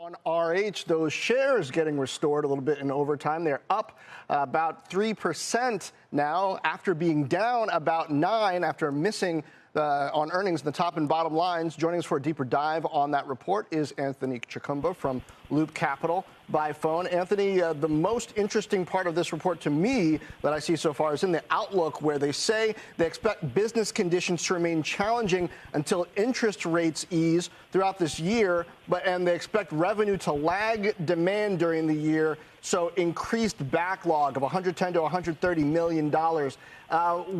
On RH, those shares getting restored a little bit in overtime. They're up about 3% now after being down about 9% after missing on earnings, the top and bottom lines. Joining us for a deeper dive on that report is Anthony Chukumba from Loop Capital by phone. Anthony, the most interesting part of this report to me that I see so far is in the outlook, where they say they expect business conditions to remain challenging until interest rates ease throughout this year, and they expect revenue to lag demand during the year, so increased backlog of $110 to $130 million.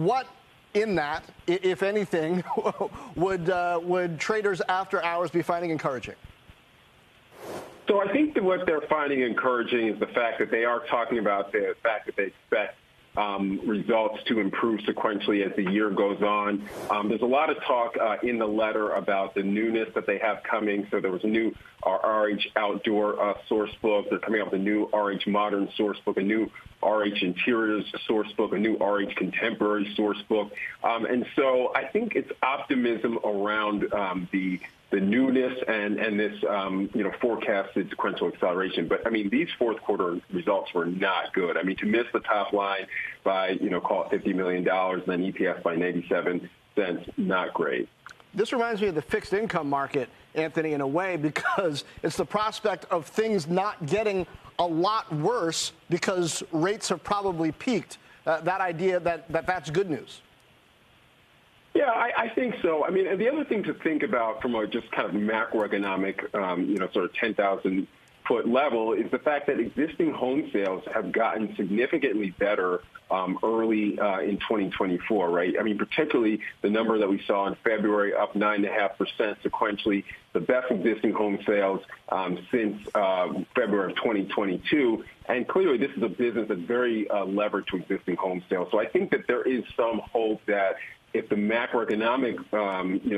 What in that, if anything, would traders after hours be finding encouraging? So I think that what they're finding encouraging is the fact that they are talking about the fact that they expect results to improve sequentially as the year goes on. There's a lot of talk in the letter about the newness that they have coming. So there was a new RH Outdoor source book. They're coming up with a new RH Modern source book, a new RH Interiors source book, a new RH Contemporary source book. And so I think it's optimism around the newness and this, forecasted sequential acceleration. But, I mean, these fourth quarter results were not good. I mean, to miss the top line by, call it $50 million, and then EPS by 97 cents, not great. This reminds me of the fixed income market, Anthony, in a way, because it's the prospect of things not getting a lot worse because rates have probably peaked. That idea that's good news. Yeah, I think so. I mean, the other thing to think about from a just kind of macroeconomic, sort of 10,000-foot level is the fact that existing home sales have gotten significantly better early in 2024, right? I mean, particularly the number that we saw in February, up 9.5% sequentially, the best existing home sales since February of 2022. And clearly, this is a business that's very levered to existing home sales. So I think that there is some hope that if the macroeconomic,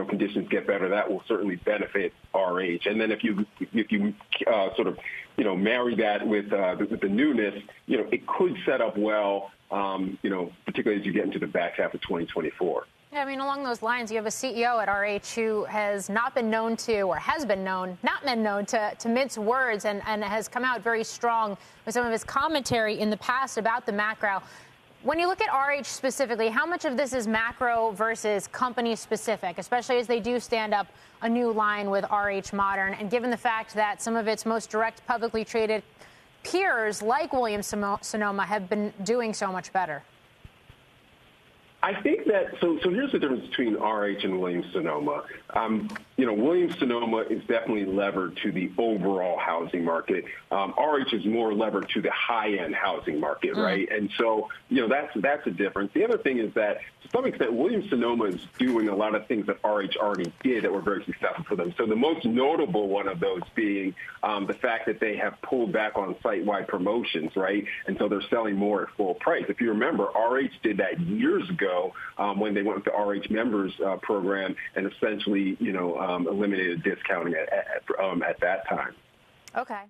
conditions get better, that will certainly benefit RH. And then if you marry that with the newness, it could set up well, particularly as you get into the back half of 2024. Yeah, I mean, along those lines, you have a CEO at RH who has not been known to, or has been known, not been known to mince words, and has come out very strong with some of his commentary in the past about the macro. When you look at RH specifically, how much of this is macro versus company specific, especially as they do stand up a new line with RH Modern, and given the fact that some of its most direct publicly traded peers like Williams-Sonoma have been doing so much better? I think that, so here's the difference between RH and Williams-Sonoma. Williams-Sonoma is definitely levered to the overall housing market. RH is more levered to the high-end housing market, right? And so, that's a difference. The other thing is that, to some extent, Williams-Sonoma is doing a lot of things that RH already did that were very successful for them. So the most notable one of those being the fact that they have pulled back on site-wide promotions, right? And so they're selling more at full price. If you remember, RH did that years ago when they went with the RH Members program and essentially, eliminated discounting at that time. Okay.